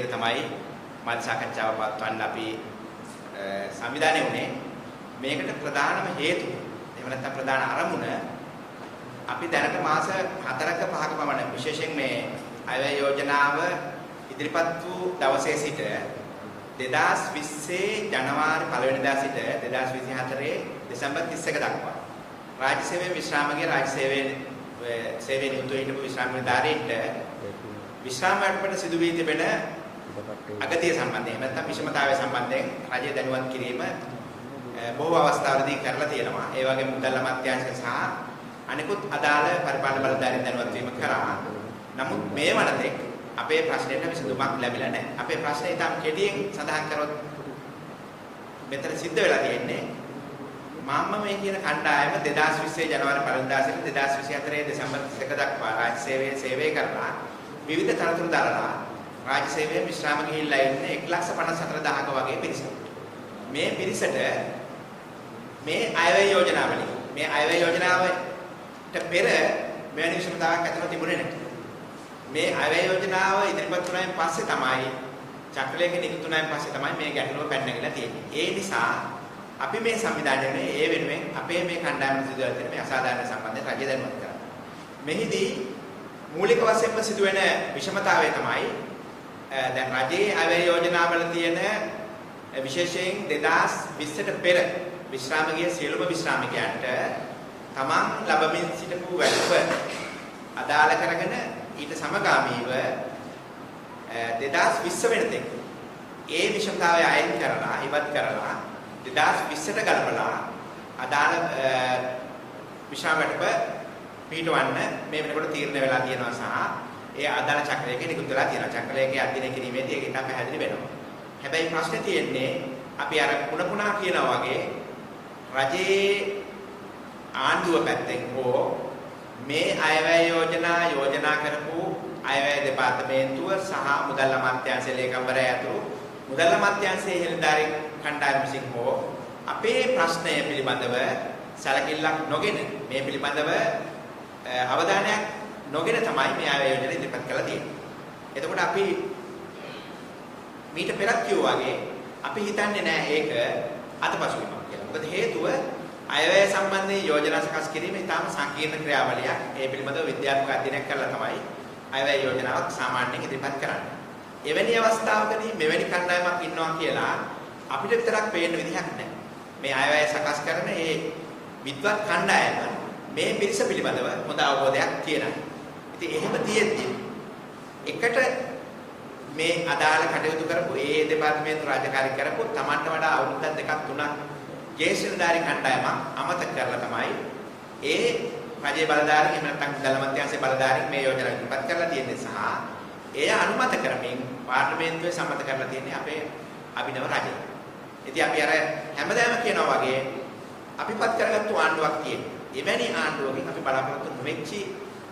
විදිහට තමයි මල් සාකච්ඡාව පවත්වන්න අපි සංවිධානය වුණේ. මේකට ප්‍රධානම හේතුව එහෙම නැත්නම් ප්‍රධාන අරමුණ අපි දැනට මාස 4ක 5ක පමණ විශේෂයෙන් මේ අයවැය යෝජනාව ඉදිරිපත් වූ දවසේ සිට 2020 ජනවාරි 1 වෙනිදා සිට 2024 දෙසැම්බර් 31 දක්වා රාජ්‍ය සේවයේ විශ්‍රාමගේ රාජ්‍ය සේවයේ නියුතු හිටපු විශ්‍රාම නිලධාරීන්ට විශ්‍රාම වලට සිදු වී තිබෙන අගතිය සම්බන්ධයෙන් නැත්නම් විෂමතාවය සම්බන්ධයෙන් රජය දැනුවත් කිරීම බොහෝ අවස්ථාවලදී කරලා තියෙනවා. ඒ වගේම මුදල් අමාත්‍යාංශය සහ අනිකුත් අදාළ පරිපාලන බලධාරීන් දැනුවත් වීම කරා. නමුත් මේ වනතෙක් අපේ ප්‍රශ්නෙට විසඳුමක් ලැබිලා නැහැ. අපේ ප්‍රශ්නේ ඊටම කෙටියෙන් සඳහන් කරොත් මෙතන සිද්ධ වෙලා තියෙන්නේ මම මේ කියන කණ්ඩායම 2020 ජනවාරි 1 වෙනිදා සිට 2024 දෙසැම්බර් 31 දක්වා රාජ්‍ය සේවයේ සේවය කරලා විවිධ තනතුරු දරලා රාජ්‍ය සේවයේ විශ්‍රාම ගිහිල්ලා ඉන්න 1,54,000ක වගේ පිරිසක්. මේ පිරිසට මේ අයවැය යෝජනාවලින් මේ අයවැය යෝජනාවට පෙර මෙවැනි විෂමතාවක් ඇතිව තිබුණේ නැහැ. මේ අයවැය යෝජනාව ඉදිරිපත් වුණායින් පස්සේ තමයි චක්‍රලේඛ නිකුත් වුණායින් පස්සේ තමයි මේ ගැටලුව පැනනගලා තියෙන්නේ. ඒ නිසා අපි මේ සංවිධානයේ ඒ වෙනුවෙන් අපේ මේ කණ්ඩායම සිදුවලා තියෙන මේ අසාධාරණ සම්බන්ධයෙන් රජය දැනුවත් කරනවා. මෙහිදී මූලික වශයෙන්ම සිදුවෙන විෂමතාවය තමයි දැන් රජයේ අයවැය යෝජනාවල තියෙන විශේෂයෙන් 2020ට පෙර විශ්‍රාම ගිය සියලුම විශ්‍රාමිකයන්ට තමන් ලැබමින් සිටපු වැටුප අදාළ කරගෙන ඊට සමගාමීව 2020 වෙනතෙක් ඒ විෂමතාවය අයින් කරලා ඉවත් කරලා 2020ට ගලපලා අදාළ විශ්‍රාම වැටුප පිටවන්න මේ වෙනකොට තීරණය වෙලා තියෙනවා සහ ඒ අදාළ චක්‍රයක නිකුත් වෙලා තියෙනවා. චක්‍රයකේ අධ්‍යයනය කිරීමේදී ඒක ඉතාම පැහැදිලි වෙනවා. හැබැයි ප්‍රශ්නේ තියෙන්නේ අපි අර පුන කියනවා වගේ රජයේ ආණ්ඩුව පැත්තෙන් හෝ මේ අයවැය යෝජනා කරපු අයවැය දෙපාර්තමේන්තුව සහ මුදල් අමාත්‍යාංශයේ ලේකම්වරයා ඇතුළු මුදල් අමාත්‍යාංශයේ හෙළදාරි කණ්ඩායම විසින් හෝ අපේ ප්‍රශ්නය පිළිබඳව සැලකිල්ලක් නොගෙන මේ පිළිබඳව අවධානයක් නොගෙන තමයි මේ අයවැය යෝජනා ඉදිරිපත් කරලා තියෙන්නේ. එතකොට අපි මීට පෙරත් කිව්වා වගේ අපි හිතන්නේ නැහැ ඒක අතපසුවීමක් කියලා. මොකද හේතුව අයවැය සම්බන්ධයෙන් යෝජනා සකස් කිරීම ඉතාම සංකීර්ණ ක්‍රියාවලියක්. ඒ පිළිබඳව විද්‍යාත්මක අධ්‍යයනයක් කරලා තමයි අයවැය යෝජනාවක් සාමාන්‍යයෙන් ඉදිරිපත් කරන්නේ. එවැනි අවස්ථාවකදී මෙවැනි කණ්ඩායමක් ඉන්නවා කියලා අපිට විතරක් පේන්න විදිහක් නැහැ. මේ අයවැය සකස් කරන මේ විද්වත් කණ්ඩායම මේ පිරිස පිළිබඳව හොඳ අවබෝධයක් තියෙනවා. ඉතින් එහෙම තියෙද්දි එකට මේ අදාළ කටයුතු කරපු ඒ දෙපාර්තමේන්තු රාජකාරී කරපු Tamanට වඩා අවුරුද්දක් දෙකක් තුනක් ජේෂ්ඨධාරී කණ්ඩායමක් අමතක කරලා තමයි ඒ රජයේ බලධාරීන් එහෙම නැත්නම් මුදල් අමාත්‍යාංශයේ බලධාරීන් මේ යෝජනා ඉදිරිපත් කරලා තියෙන්නේ සහ එය අනුමත කරමින් පාර්ලිමේන්තුවේ සම්මත කරලා තියෙන්නේ අපේ අභිනව රජය. ඉතින් අපි අර හැමදාම කියනවා වගේ අපිපත් කරගත්තු ආණ්ඩුවක් තියෙනවා. එවැනි ආණ්ඩුවකින් අපි බලාපොරොත්තු නොවෙච්චි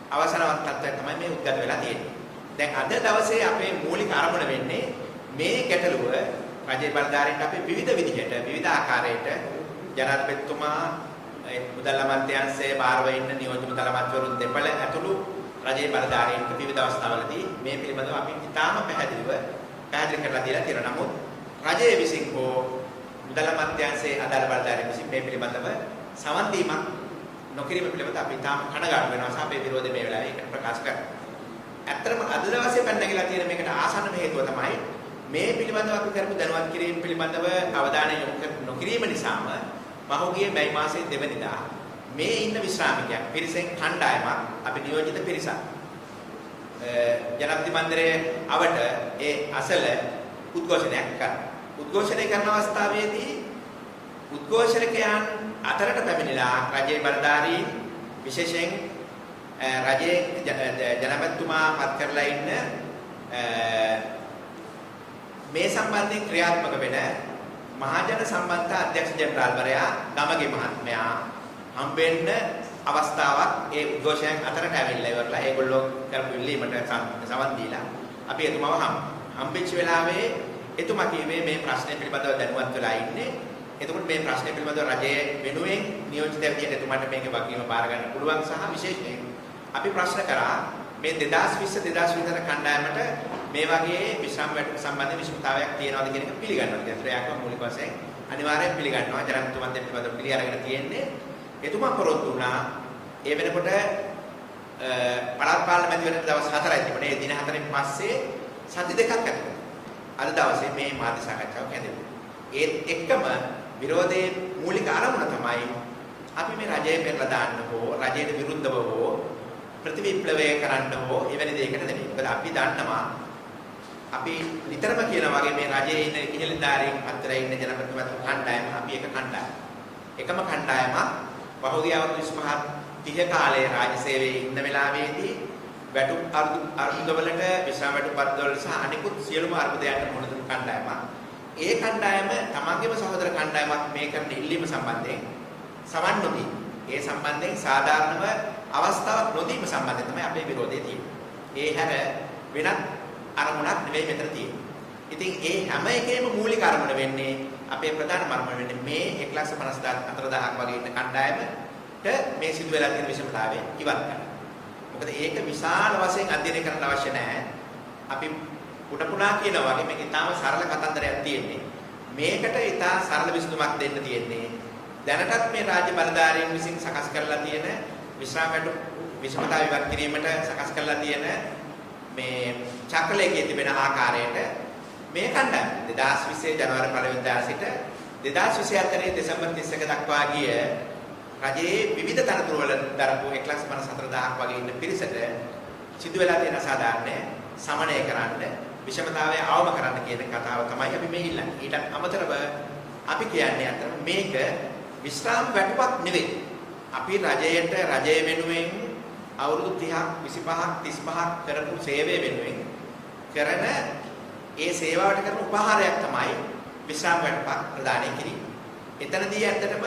අවසරවත් තත්ත්වයක් තමයි මේ උද්ගත වෙලා තියෙන්නේ. දැන් අද දවසේ අපේ මූලික අරමුණ වෙන්නේ මේ ගැටලුව රජයේ බලධාරීන්ට අපි විවිධ විදිහට විවිධ ආකාරයට ජනාධිපතිතුමා මුදල් අමාත්‍යාංශයේ භාරව ඉන්න නියෝජ්‍ය මුදල් අමාත්‍යවරුන් දෙපළ ඇතුළු රජයේ බලධාරීන්ට විවිධ අවස්ථාවලදී මේ පිළිබඳව අපි ඉතාම පැහැදිලි කරලා දීලා තියෙනවා. නමුත් රජයේ විසින් හෝ මුදල් අමාත්‍යාංශයේ අදාළ බලධාරීන් විසින් මේ පිළිබඳව සමන් දීමක් නොකිරීම පිළිබඳව අපි ඉතාම කනගාටු වෙනවා සහ අපේ විරෝධය මේ වෙලාවේ ඒකට ප්‍රකාශ කරනවා. ඇත්තටම අද දවසේ පැනනගලා තියෙන මේකට ආසන්නම හේතුව තමයි මේ පිළිබඳව අපි කරපු දැනුවත් කිරීම පිළිබඳව අවධානය යොමු නොකිරීම නිසාම පහුගිය මැයි මාසයේ 2 වෙනිදා මේ ඉන්න විශ්‍රාමිකයන් පිරිසෙන් කණ්ඩායමක් අපි නියෝජිත පිරිසක් ජනාධිපති මන්දිරයේ අවට ඒ අසල උද්ඝෝෂණයක් කරා. උද්ඝෝෂණය කරන අවස්ථාවේදී උද්ඝෝෂණකයන් අතරට පැමිණිලා රජයේ බලධාරීන් විශේෂයෙන් රජයේ ජනාධිපතිතුමා පත් කරලා ඉන්න මේ සම්බන්ධයෙන් ක්‍රියාත්මක වෙන මහජන සම්බන්ධතා අධ්‍යක්ෂ ජෙනරාල්වරයා ගමගේ මහත්මයා හම්බෙන්න අවස්ථාවක් ඒ උද්ඝෝෂයන් අතරට ඇවිල්ලා ඉවරලා ඒගොල්ලෝ කරපු ඉල්ලීමට සමන් දීලා අපි එතුමාව හම්බෙච්ච වෙලාවේ එතුමා කිව්වේ මේ ප්‍රශ්නේ පිළිබඳව දැනුවත් වෙලා ඉන්නේ. එතකොට මේ ප්‍රශ්නේ පිළිබඳව රජයේ වෙනුවෙන් නියෝජිත විදියට එතුමාට මේකේ වගකීම බාර ගන්න පුළුවන් සහ විශේෂයෙන් අපි ප්‍රශ්න කරා මේ 2020 කණ්ඩායමට මේ වගේ විශ්‍රාම වැටුප් සම්බන්ධ විෂමතාවයක් තියෙනවද කියන එක පිළිගන්නවා. ඒත් ශ්‍රේයාක්ම මූලික වශයෙන් අනිවාර්යෙන් පිළිගන්නවා. ජනතුමන් දෙන්න පිළිබඳව පිළි අරගෙන තියෙන්නේ. එතුමා පොරොත්තු වුණා ඒ වෙනකොට පළාත් පාලන මැතිවරණ දවස් 4යි තිබුණේ. ඒ දින 4න් පස්සේ සති දෙකක් ඇතුළත අද දවසේ මේ මාධ්‍ය සාකච්ඡාව කැඳෙනවා. ඒත් එක්කම විරෝධයේ මූලික අරමුණ තමයි අපි මේ රජය පෙරලා දාන්න හෝ රජයට විරුද්ධව හෝ ප්‍රතිවිප්ලවය කරන්න හෝ එවැනි දෙයකට නෙමෙයි. මොකද අපි දන්නවා අපි නිතරම කියන වගේ මේ රජයේ ඉන්න ඉහළදාරීන් අතර ඉන්න ජනප්‍රතිපත්ති කණ්ඩායම අපි එක කණ්ඩායමක්. එකම කණ්ඩායමක් පහුගිය අවුරුදු 25 30 කාලයේ රාජ්‍ය සේවයේ ඉන්න වෙලාවේදී වැටුප් අර්බුදවලට විශ්‍රාම වැටුප් පත්වල සහ අනිකුත් සියලුම අර්බුදයන්ට මුහුණ දුන් කණ්ඩායමක්. ඒ කණ්ඩායම තමන්ගේම සහෝදර කණ්ඩායමක් මේ කරන ඉල්ලීම සම්බන්ධයෙන් සමන් නොදී ඒ සම්බන්ධයෙන් සාධාරණව අවස්ථාවක් නොදීම සම්බන්ධයෙන් තමයි අපේ විරෝධය තියෙන්නේ. ඒ හැර වෙනත් අරමුණක් නෙවෙයි මෙතන තියෙන්නේ. ඉතින් ඒ හැම එකේම මූලික අරමුණ වෙන්නේ අපේ ප්‍රධාන අරමුණ වෙන්නේ මේ 1,50,000 වගේ ඉන්න කණ්ඩායමට මේ සිදු වෙලා තියෙන විෂමතාවය ඉවත් කරන්න. මොකද ඒක විශාල වශයෙන් අධ්‍යයනය කරන්න අවශ්‍ය නැහැ. අපි පුඩපුණා කියනවා වගේ මේක ඉතාම සරල කතන්දරයක් තියෙන්නේ. මේකට ඉතා සරල විසඳුමක් දෙන්න තියෙන්නේ. දැනටත් මේ රාජ්‍ය බලධාරීන් විසින් සකස් කරලා තියෙන විශ්‍රාම වැටුප් විෂමතාව ඉවත් කිරීමට සකස් කරලා තියෙන මේ චක්‍රලේඛයේ තිබෙන ආකාරයට මේ කණ්ඩායම 2020 ජනවාරි 1 වෙනිදා සිට 2024 දෙසැම්බර් 31 දක්වා ගිය රජයේ විවිධ තනතුරු වල දරපු 1,54,000ක් වගේ ඉන්න පිරිසට සිදු වෙලා තියෙන සාධාරණ සමනය කරන්න විෂමතාවය අවම කරන්න කියන කතාව තමයි අපි මේ ඉල්ලන්නේ. ඊට අමතරව අපි කියන්නේ අතර මේක විශ්‍රාම වැටුපක් නෙවෙයි. අපි රජය වෙනුවෙන් අවුරුදු 30ක් 25ක් 35ක් කරපු සේවය වෙනුවෙන් කරන ඒ සේවාවට කරන උපහාරයක් තමයි විශ්‍රාම වැටුපක් ප්‍රදානය කිරීම. එතනදී ඇත්තටම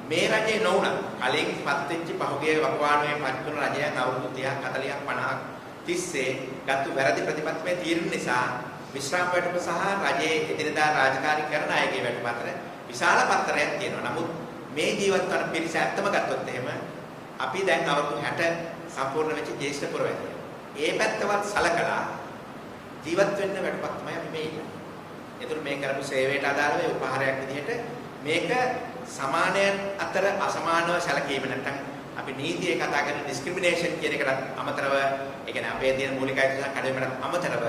මේ රජේ නොවුණා කලින් පත් වෙච්ච පහුගිය වකවානුවේ පත් වුණු රජයන් අවුරුදු 30ක් 40ක් 50ක් තිස්සේ ගත්තු වැරදි ප්‍රතිපත්තිමය තීරණ නිසා විශ්‍රාම වැටුප සහ රජයේ එදිනදා රාජකාරී කරන අයගේ වැටුප අතර විශාල පත්තරයක් තියෙනවා. නමුත් මේ ජීවත් වන පිරිස ඇත්තම ගත්තොත් එහෙම අපි දැන් අවුරුදු 60 සම්පූර්ණ වෙච්ච ජ්‍යෙෂ්ඨ පුරවැසියෝ. ඒ පැත්තවත් සලකලා ජීවත් වෙන්න වැටුපක් තමයි අපි මේ ඉන්නේ. ඒතර මේ කරපු සේවයට අදාළව උපහාරයක් විදිහට මේක සමානයන් අතර අසමානව සැලකීම නැත්නම් අපි නීතියේ කතා කරන ඩිස්ක්‍රිමිනේෂන් කියන එකට අමතරව ඒ කියන්නේ අපේ තියෙන මූලික අයිතිසම් කඩවීමකට අමතරව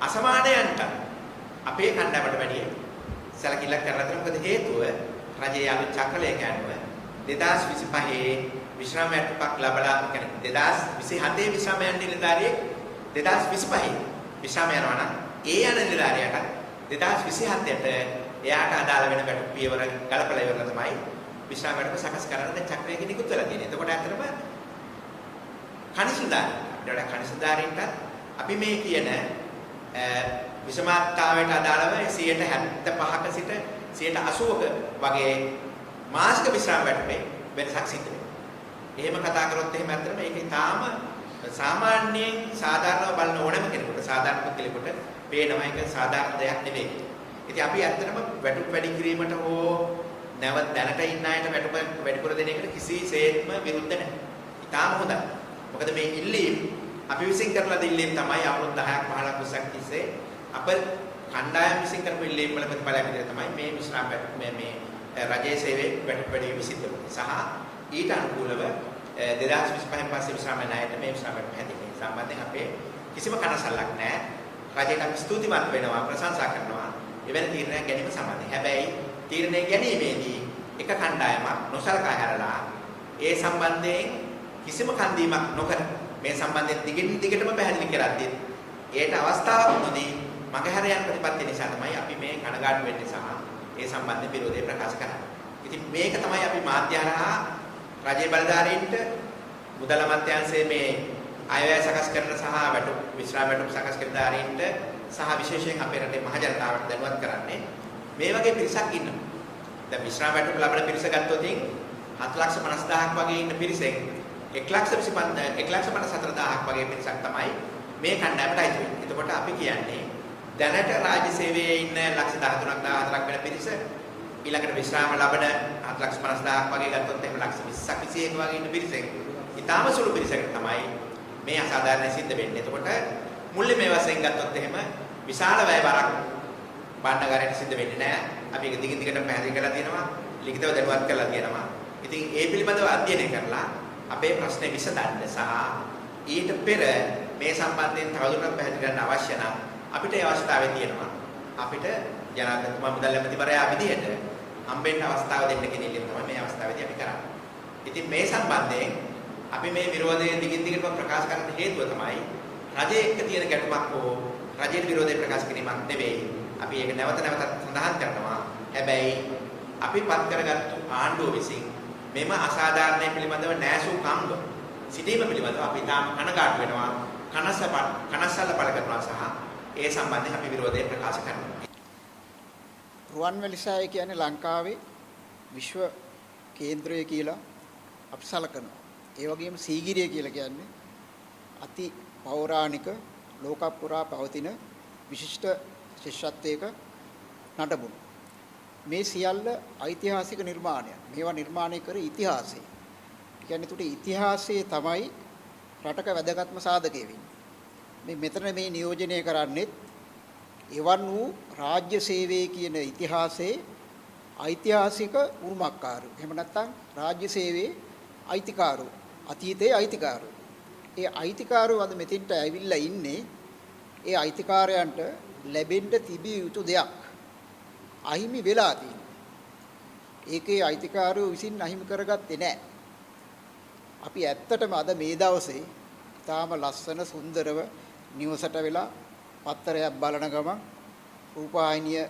අසමානයන්ට අපේ කණ්ඩායමට වැඩිය සැලකිල්ලක් කරලා තියෙනවා. මොකද හේතුව රජයේ අලුත් චක්‍රලේඛය අනුව 2025 විශ්‍රාම වැටුපක් ලැබලා කියන්නේ 2027 විශ්‍රාම යන නිලධාරියෙක් 2025 විශ්‍රාම යනවා නම් ඒ යන නිලධාරියට 2027ට එයාට අදාළ වෙන වැටුප් පියවර ගලපලා ඉවරලා තමයි විශ්‍රාම වැටුප සකස් කරන්න දැන් චක්‍රයක නිකුත් වෙලා තියෙන්නේ. එතකොට ඇත්තටම කනිසදාරින්ට අපි මේ කියන විෂමතාවයට අදාළව 75%ක සිට 80%ක වගේ මාසික විශ්‍රාම වැටුපේ වෙනසක් සිද්ධ වෙනවා. එහෙම කතා කරොත් එහෙම ඇත්තටම ඒක තාම සාමාන්‍යයෙන් සාධාරණව බලන ඕනම කෙනෙකුට සාධාරණ පුද්ගලෙකුට පේනවා ඒක සාධාරණ දෙයක් නෙවෙයි. ඉතින් අපි ඇත්තටම වැටුප් වැඩි කිරීමට හෝ නැවත දැනට ඉන්න අයට වැටුප වැඩිපුර දෙන එකට කිසිසේත්ම විරුද්ධ නැහැ. ඉතාම හොඳයි. මොකද මේ ඉල්ලීම් අපි විසින් කරලා දෙන ඉල්ලීම් තමයි අවුරුදු 10ක් 15ක් 20ක් තිස්සේ අප කණ්ඩායම් විසින් කරපු ඉල්ලීම් වල ප්‍රතිඵලයක් විදිහට තමයි මේ විශ්‍රාම වැටුප මේ රජයේ සේවයේ වැටුප් වැඩි වීම සිද්ධ වෙන්නේ. සහ ඊට අනුකූලව 2025 පස්සේ විශ්‍රාම ණයට මේ විශ්‍රාම වැටුප හැදෙන්නේ. සම්බන්ධයෙන් අපේ කිසිම කනසල්ලක් නැහැ. රජයට අපි ස්තුතිවන්ත වෙනවා ප්‍රශංසා කරනවා එවැනි තීරණයක් ගැනීම සම්බන්ධයෙන්. හැබැයි තීරණය ගැනීමේදී එක කණ්ඩායමක් නොසලකා හැරලා ඒ සම්බන්ධයෙන් කිසිම කන්දීමක් නොකර මේ සම්බන්ධයෙන් දිගින් දිගටම පැහැදිලි කරද්දී ඒට අවස්ථාවක් නොදී මගහැර යන ප්‍රතිපත්ති නිසා තමයි අපි මේ කනගාටු වෙන්නේ සහ ඒ සම්බන්ධ විරෝධය ප්‍රකාශ කරන්නේ. ඉතින් මේක තමයි අපි මාධ්‍ය හරහා රජයේ බලධාරීන්ට මුදල් අමාත්‍යාංශයේ මේ අයවැය සකස් කරන සහ වැටුප් විශ්‍රාම වැටුප් සකස් කරන ධාරීන්ට සහ විශේෂයෙන් අපේ රටේ මහ ජනතාවට දැනුවත් කරන්නේ මේ වගේ පිරිසක් ඉන්නවා. දැන් විශ්‍රාම වැටුප් ලබන පිරිස ගත්තොත් 7,50,000ක් වගේ ඉන්න පිරිසෙන් 1,54,000ක් වගේ පිරිසක් තමයි මේ කණ්ඩායමට අයිති වෙන්නේ. එතකොට අපි කියන්නේ දැනට රාජ්‍ය සේවයේ ඉන්න 13,14ක් වෙන පිරිස ඊළඟට විශ්‍රාම ලබන 7,50,000ක් වගේ ගත්තොත් එහෙම 20ක් 21 වගේ ඉන්න පිරිසෙන් ඊටාම සුළු පිරිසකට තමයි මේ අසාධාරණ සිද්ධ වෙන්නේ. එතකොට මුල්ලේ මේ වශයෙන් ගත්තොත් එහෙම විශාල වැය බරක් බණ්ඩාගාරයට සිද්ධ වෙන්නේ නැහැ. අපි ඒක දිගින් දිගටම පැහැදිලි කරලා තියෙනවා. ලිඛිතව දැනුවත් කරලා තියෙනවා. ඉතින් ඒ පිළිබඳව අධ්‍යයනය කරලා අපේ ප්‍රශ්නේ විසඳන්න සහ ඊට පෙර මේ සම්බන්ධයෙන් තවදුරටත් පැහැදිලි කරන්න අවශ්‍ය නම් අපිට ඒ අවස්ථාවේ තියෙනවා. අපිට ජනාධිපතිතුමා මුදල් ඇමතිවරයා විදිහට හම්බෙන්න අවස්ථාව දෙන්න කියන ඉල්ලීම තමයි මේ අවස්ථාවේදී අපි කරන්නේ. ඉතින් මේ සම්බන්ධයෙන් අපි මේ විරෝධය දිගින් දිගටම ප්‍රකාශ කරන්න හේතුව තමයි රජයේ එක්ක තියෙන ගැටුමක් හෝ රජයේ විරෝධය ප්‍රකාශ කිරීමක් නෙවෙයි. අපි ඒක නැවත නැවතත් සඳහන් කරනවා. හැබැයි අපි පත් කරගත්තු ආණ්ඩුව විසින් මෙම අසාධාරණය පිළිබඳව නැසූ කම්බ සිටීම පිළිබඳව අපි තාම කනගාටු වෙනවා. කනස්සල්ල පළ කරනවා සහ ඒ සම්බන්ධයෙන් අපි විරෝධය ප්‍රකාශ කරනවා. රුවන්වැලි සෑය කියන්නේ ලංකාවේ විශ්ව කේන්ද්‍රය කියලා අපි සලකනවා. ඒ වගේම සීගිරිය කියලා කියන්නේ අති පෞරාණික ලෝක පුරා පවතින විශිෂ්ට ශිෂ්‍යත්වයක නටබුන්. මේ සියල්ල ඓතිහාසික නිර්මාණයක්. මේවා නිර්මාණය කර ඉතිහාසය. ඒ කියන්නේ උට ඉතිහාසයේ තමයි රටක වැදගත්ම සාධකය වෙන්නේ. මේ මෙතන මේ නියෝජනය කරන්නේ එවන් වූ රාජ්‍ය සේවයේ කියන ඉතිහාසයේ ඓතිහාසික උරුමකාරු. එහෙම නැත්නම් රාජ්‍ය සේවයේ අයිතිකාරු. අතීතයේ අයිතිකාරු. ඒ අයිතිකාරු අද මෙතෙන්ට ඇවිල්ලා ඉන්නේ ඒ අයිතිකාරයන්ට ලැබෙන්න තිබිය යුතු දෙයක් අහිමි වෙලා තියෙනවා. ඒකේ අයිතිකාරයෝ විසින් අහිමි කරගත්තේ නැහැ. අපි ඇත්තටම අද මේ දවසේ තාම ලස්සන සුන්දරව නිවසට වෙලා පත්තරයක් බලන ගමන් රූපවාහිනිය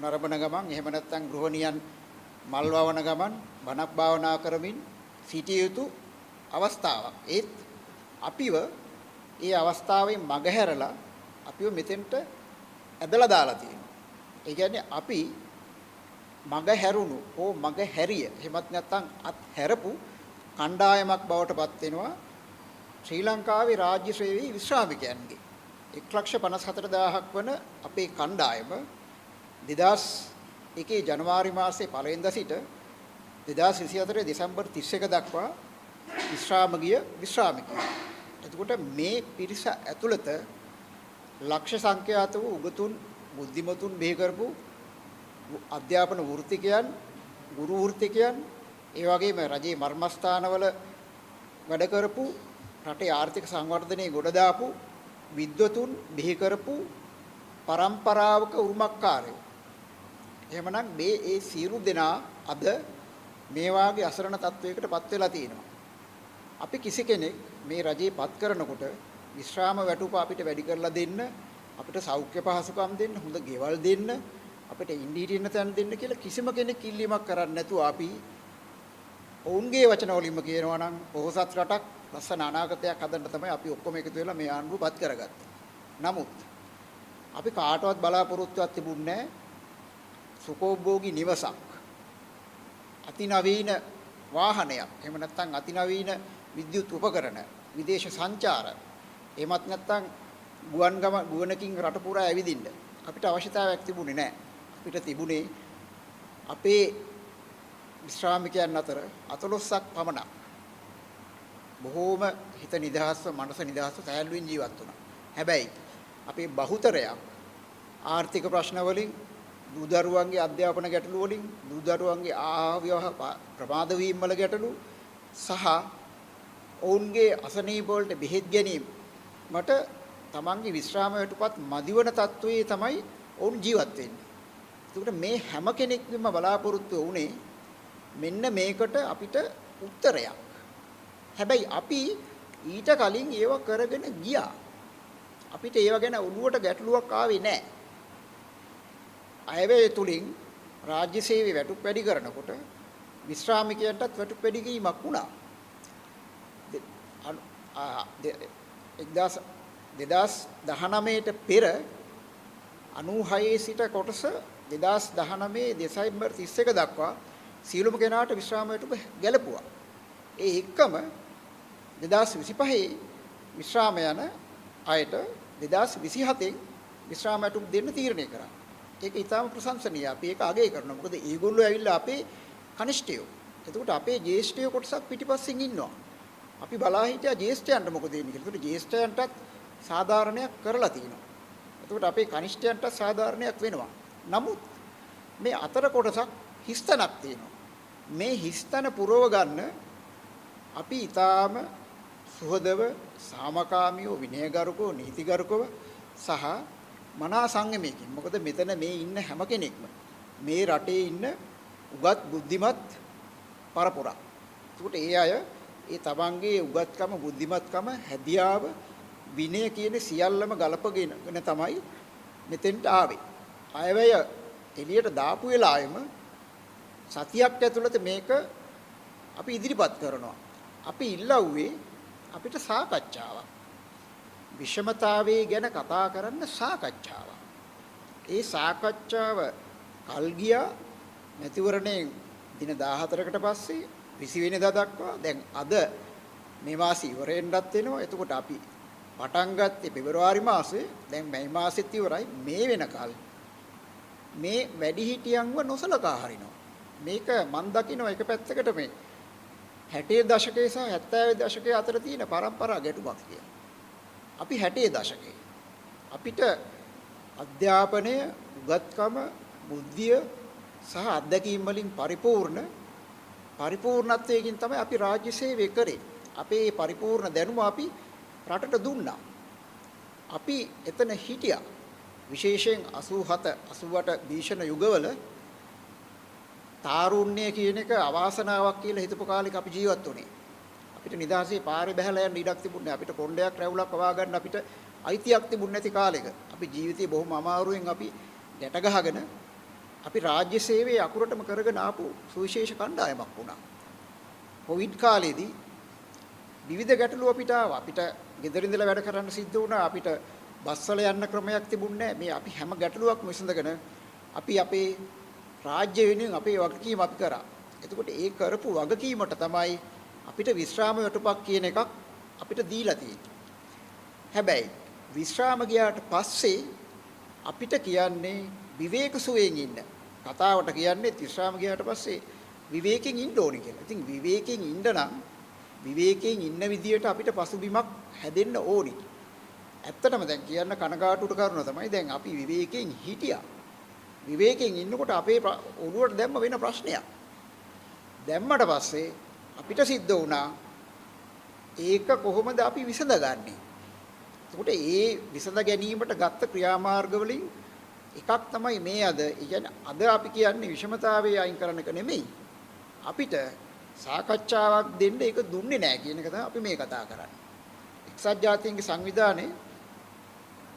නරඹන ගමන් එහෙම නැත්නම් ගෘහණියන් මල් වවන ගමන් බණක් භාවනා කරමින් සිටිය යුතු අවස්ථාවක්. ඒත් අපිව ඒ අවස්ථාවෙන් මගහැරලා අපිව මෙතෙන්ට ඇදලා දාලා තියෙනවා. ඒ කියන්නේ අපි මග හැරුණු හෝ මග හැරිය එහෙමත් නැත්නම් අත් හැරපු කණ්ඩායමක් බවට පත් වෙනවා ශ්‍රී ලංකාවේ රාජ්‍ය සේවයේ විශ්‍රාමිකයන්ගේ 1,54,000ක් වන අපේ කණ්ඩායම 2001 ජනවාරි මාසයේ පළවෙනිදා සිට 2024 දෙසැම්බර් 31 දක්වා විශ්‍රාම ගිය විශ්‍රාමිකයෝ. එතකොට මේ පිරිස ඇතුළත ලක්ෂ සංඛ්‍යාත වූ උගතුන් බුද්ධිමතුන් බිහි කරපු අධ්‍යාපන වෘත්තිකයන්, ගුරු වෘත්තිකයන්, ඒ වගේම රජයේ මර්මස්ථානවල වැඩ කරපු රටේ ආර්ථික සංවර්ධනයේ ගොඩ දාපු විද්වතුන් බිහි කරපු පරම්පරාවක උරුමකාරයෝ. එහෙමනම් මේ ඒ සියලු දෙනා අද මේ වාගේ අසරණ තත්වයකටපත් වෙලා තියෙනවා. අපි කිසි කෙනෙක් මේ රජේ පත් කරනකොට විශ්‍රාම වැටුප අපිට වැඩි කරලා දෙන්න, අපිට සෞඛ්‍ය පහසුකම් දෙන්න, හොඳ ගෙවල් දෙන්න, අපිට ඉන්ඩීරියන තැන් දෙන්න කියලා කිසිම කෙනෙක් ඉල්ලීමක් කරන්නේ නැතුව අපි ඔවුන්ගේ වචන වලින්ම කියනවා නම් පොහොසත් රටක් ලස්සන අනාගතයක් හදන්න තමයි අපි ඔක්කොම එකතු වෙලා මේ ආණ්ඩුව පත් කරගත්තේ. නමුත් අපි කාටවත් බලාපොරොත්තුවක් තිබුණේ නැහැ සුඛෝභෝගී නිවසක්, අතිනවීන වාහනයක්, එහෙම නැත්නම් අතිනවීන විද්‍යුත් උපකරණ, විදේශ සංචාර, එහෙමත් නැත්නම් ගුවනකින් රට පුරා ඇවිදින්න අපිට අවශ්‍යතාවයක් තිබුණේ නැහැ. අපිට තිබුණේ අපේ විශ්‍රාමිකයන් අතර 14ක් පමණක් බොහෝම හිත නිදහස්ව, මනස නිදහස්ව සෑහලුවෙන් ජීවත් වුණා. හැබැයි අපේ බහුතරයක් ආර්ථික ප්‍රශ්න වලින්, දූදරුවන්ගේ අධ්‍යාපන ගැටලු වලින්, දූදරුවන්ගේ ආහාර ප්‍රමාද වීම වල ගැටලු සහ ඔවුන්ගේ අසනීප වලට බෙහෙත් ගැනීම මට තමන්ගේ විශ්‍රාම වැටුපත් මදිවන තත්වයේ තමයි ඔවුන් ජීවත් වෙන්නේ. ඒකට මේ හැම කෙනෙක්ම බලාපොරොත්තු වුණේ මෙන්න මේකට අපිට උත්තරයක්. හැබැයි අපි ඊට කලින් ඒව කරගෙන ගියා. අපිට ඒව ගැන ඔළුවට ගැටලුවක් ආවේ නැහැ. අයවැය තුලින් රාජ්‍ය සේවයේ වැටුප් වැඩි කරනකොට විශ්‍රාමිකයන්ටත් වැටුප් වැඩි කිරීමක් වුණා. 2019ට පෙර 96 සිට කොටස 2019 දෙසැම්බර් 31 දක්වා සියලුම කෙනාට විශ්‍රාම වැටුප ගැලපුවා. ඒ එක්කම 2025 විශ්‍රාම යන අයට 2027 විශ්‍රාම වැටුප් දෙන්න තීරණය කරා. ඒක ඊටාම ප්‍රශංසනීය. අපි ඒක අගය කරනවා. මොකද ඒගොල්ලෝ ඇවිල්ලා අපේ කනිෂ්ඨයෝ. එතකොට අපේ ජ්‍යෙෂ්ඨයෝ කොටසක් පිටිපස්සෙන් ඉන්නවා. අපි බලා හිටියා ජ්‍යෙෂ්ඨයන්ට මොකද වෙන්නේ කියලා. ඒකට ජ්‍යෙෂ්ඨයන්ටත් සාධාරණයක් කරලා තිනවා. එතකොට අපේ කනිෂ්ඨයන්ට සාධාරණයක් වෙනවා. නමුත් මේ අතර කොටසක් හිස්තනක් තියෙනවා. මේ හිස්තන පුරව ගන්න අපි ඊටාම සුහදව සාමකාමීව විනයගරුකව නීතිගරුකව සහ මනා සංයමයකින්. මොකද මෙතන මේ ඉන්න හැම කෙනෙක්ම මේ රටේ ඉන්න උගත් බුද්ධිමත් පරපුරක්. ඒකට ඒ අය ඒ තමන්ගේ උගත්කම බුද්ධිමත්කම හැදියාව විනය කියන සියල්ලම ගලපගෙන තමයි මෙතෙන්ට ආවේ. අයවැය එළියට දාපු වෙලාවෙම සතියක් ඇතුළත මේක අපි ඉදිරිපත් කරනවා. අපි ඉල්ලුවේ අපිට සාකච්ඡාවක්. විෂමතාවයේ ගැන කතා කරන්න සාකච්ඡාවක්. ඒ සාකච්ඡාව කල් ගියා මැතිවරණයෙන් දින 14කට පස්සේ 20 වෙනිදා දක්වා දැන් අද මේ මාසෙ ඉවරෙන්නත් වෙනවා. එතකොට අපි පටන් ගත්තේ පෙබරවාරි මාසේ. දැන් මේ මාසෙත් ඉවරයි. මේ වෙනකල් මේ වැඩිහිටියන්ව නොසලකා හරිනවා. මේක මන් දකින්න එක පැත්තකට මේ 60 දශකයේ සහ 70 දශකයේ අතර තියෙන પરම්පරා ගැටුමක් කියලා. අපි 60 දශකයේ අපිට අධ්‍යාපනය, උගත්කම, බුද්ධිය සහ අත්දැකීම් වලින් පරිපූර්ණත්වයකින් තමයි අපි රාජ්‍ය සේවය කරේ. අපේ මේ පරිපූර්ණ දැනුම අපි රටට දුන්නා. අපි එතන හිටියා. විශේෂයෙන් 87 88 භීෂණ යුගවල තාරුණ්‍ය කියන එක අවාසනාවක් කියලා හිතපු කාලෙක අපි ජීවත් වුණේ. අපිට නිදහසේ පාරේ බහැලා යන්න ඉඩක් තිබුණේ. අපිට කොණ්ඩයක් රැවුලක් වවා ගන්න අපිට අයිතියක් තිබුණ නැති කාලෙක. අපි ජීවිතේ බොහොම අමාරුවෙන් අපි ගැට ගහගෙන අපි රාජ්‍ය සේවයේ අකුරටම කරගෙන ආපු සුවිශේෂ කණ්ඩායමක් වුණා. කොවිඩ් කාලේදී විවිධ ගැටලු අපිට ආවා. අපිට ගෙදර ඉඳලා වැඩ කරන්න සිද්ධ වුණා. අපිට බස්වල යන්න ක්‍රමයක් තිබුණේ නැහැ. මේ අපි හැම ගැටලුවක්ම විසඳගෙන අපි අපේ රාජ්‍ය වෙනුවෙන් අපේ වගකීම අපි කරා. එතකොට ඒ කරපු වගකීමට තමයි අපිට විශ්‍රාම වැටුපක් කියන එකක් අපිට දීලා තියෙන්නේ. හැබැයි විශ්‍රාම ගියාට පස්සේ අපිට කියන්නේ විවේක සුවයෙන් ඉන්න. කතාවට කියන්නේ විශ්‍රාම ගියාට පස්සේ විවේකයෙන් ඉන්න ඕනේ කියලා. ඉතින් විවේකයෙන් ඉන්න නම් විවේකයෙන් ඉන්න විදියට අපිට පසුබිමක් හැදෙන්න ඕනි. ඇත්තටම දැන් කියන්න කනගාටුට කරුණ තමයි දැන් අපි විවේකයෙන් හිටියා. විවේකයෙන් ඉන්නකොට අපේ ඔළුවට දැම්ම වෙන ප්‍රශ්නයක්. දැම්මට පස්සේ අපිට සිද්ධ වුණා ඒක කොහොමද අපි විසඳගන්නේ? එතකොට ඒ විසඳ ගැනීමට ගත්ත ක්‍රියාමාර්ග වලින් එකක් තමයි මේ අද. ඒ කියන්නේ අද අපි කියන්නේ විෂමතාවයේ අයින් කරන එක නෙමෙයි. අපිට සාකච්ඡාවක් දෙන්න ඒක දුන්නේ නැහැ කියන එක තමයි අපි මේ කතා කරන්නේ. එක්සත් ජාතීන්ගේ සංවිධානයේ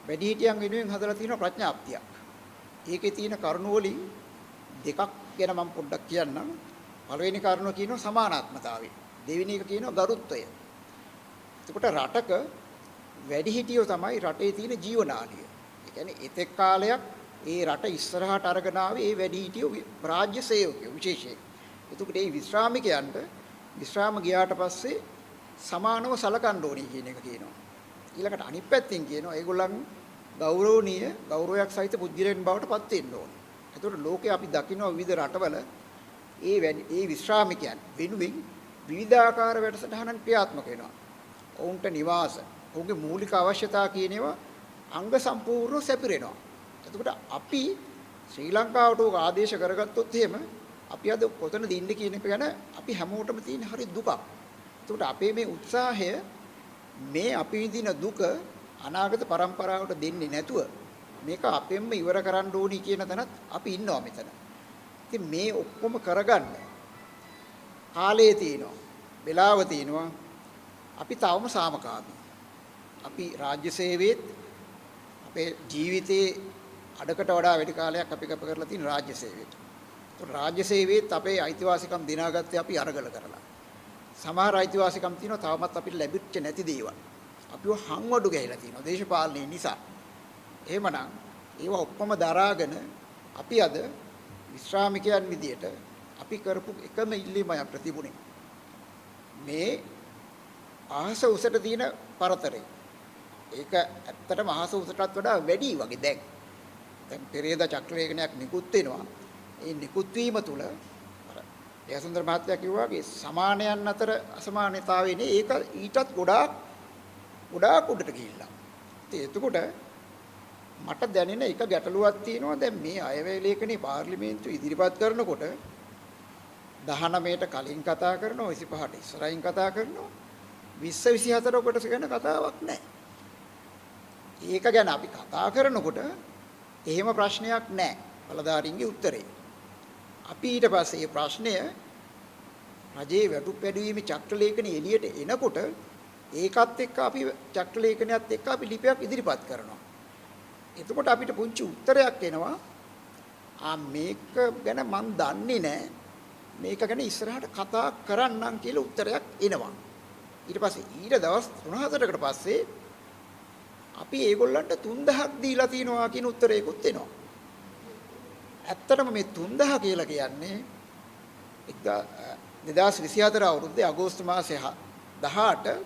වැඩිහිටියන් වෙනුවෙන් හදලා තියෙන ප්‍රඥාප්තියක්. ඒකේ තියෙන කරුණු වලින් දෙකක් ගැන මම පොඩ්ඩක් කියන්නම්. පළවෙනි කරුණ කියනවා සමානාත්මතාවය. දෙවෙනි එක කියනවා ගරුත්වය. එතකොට රටක වැඩිහිටියෝ තමයි රටේ තියෙන ජීවනාලිය. ඒ කියන්නේ එතෙක් කාලයක් ඒ රට ඉස්සරහට අරගෙන ආවේ ඒ වැඩිහිටියෝ රාජ්‍ය සේවකයෝ විශේෂයෙන්. එතකොට මේ විශ්‍රාමිකයන්ට විශ්‍රාම ගියාට පස්සේ සමානව සලකන්න ඕනේ කියන එක කියනවා. ඊළඟට අනිත් පැත්තෙන් කියනවා ඒගොල්ලන් ගෞරවනීය ගෞරවයක් සහිත පුද්ගලයන් බවට පත් වෙන්න ඕනේ. එතකොට ලෝකේ අපි දකිනවා විවිධ රටවල ඒ විශ්‍රාමිකයන් වෙනුවෙන් විවිධාකාර වැඩසටහනන් ක්‍රියාත්මක වෙනවා. ඔවුන්ට නිවාස, ඔවුන්ගේ මූලික අවශ්‍යතා කියන ඒවා අංග සම්පූර්ණව සැපිරෙනවා. එතකොට අපි ශ්‍රී ලංකාවට උග ආදේශ කරගත්තොත් එහෙම අපි අද කොතනද ඉන්නේ කියන එක ගැන අපි හැමෝටම තියෙන හරි දුකක්. එතකොට අපේ මේ උත්සාහය මේ අපි විඳින දුක අනාගත પરම්පරාවට දෙන්නේ නැතුව මේක අපෙන්ම ඉවර කරන්න ඕනි කියන තැනත් අපි ඉන්නවා මෙතන. ඉතින් මේ ඔක්කොම කරගන්න කාලය තියෙනවා, වෙලාව තියෙනවා. අපි තවම සාමකාමී. අපි රාජ්‍ය සේවයේත් අපේ ජීවිතේ අඩකට වඩා වැඩි කාලයක් අපි ගත කරලා තියෙන රාජ්‍ය සේවයට. ඒත් රාජ්‍ය සේවයේත් අපේ අයිතිවාසිකම් දිනාගත්තේ අපි අරගල කරලා. සමහර අයිතිවාසිකම් තියෙනවා තවමත් අපිට ලැබිච්ච නැති දේවල්. අපිව හංවඩු ගහලා තියෙනවා දේශපාලනය නිසා. එහෙමනම් ඒව ඔක්කොම දරාගෙන අපි අද විශ්‍රාමිකයන් විදියට අපි කරපු එකම ඉල්ලීමයි අපිට තිබුණේ. මේ අහස උසට තියෙන පරතරේ. ඒක ඇත්තටම අහස උසටත් වඩා වැඩි වගේ දැන්. දැන් පෙරේදා චක්‍රවේගණයක් නිකුත් වෙනවා. ඒ නිකුත් වීම තුල අර යසුන්දර මහත්තයා කිව්වා වගේ සමානයන් අතර අසමානතාවය නේ ඒක ඊටත් ගොඩාක් උඩට ගිහිල්ලා. ඉතින් එතකොට මට දැනෙන එක ගැටලුවක් තියෙනවා. දැන් මේ අයවැය ලේඛනේ පාර්ලිමේන්තුව ඉදිරිපත් කරනකොට 19ට කලින් කතා කරනවා, 25ට ඉස්සරහින් කතා කරනවා, 20 24 කොටස ගැන කතාවක් නැහැ. ඒක ගැන අපි කතා කරනකොට එහෙම ප්‍රශ්නයක් නැහැ. බලධාරීන්ගේ උත්තරේ. අපි ඊට පස්සේ මේ ප්‍රශ්නය රජයේ වැටුප් වැඩිවීමේ චක්‍ර ලේඛනේ එළියට එනකොට ඒකත් එක්ක අපි චක්‍ර ලේඛනයත් එක්ක අපි ලිපියක් ඉදිරිපත් කරනවා. එතකොට අපිට පුංචි උත්තරයක් එනවා. මේක ගැන මන් දන්නේ නැහැ. මේක ගැන ඉස්සරහට කතා කරන්නම් කියලා උත්තරයක් එනවා. ඊට පස්සේ ඊට දවස් 3-4කට පස්සේ අපි ඒගොල්ලන්ට 3000ක් දීලා තිනවා කියන උත්තරයකුත් එනවා. ඇත්තටම මේ 3000 කියලා කියන්නේ 2024 අවුරුද්දේ අගෝස්තු මාසේ 18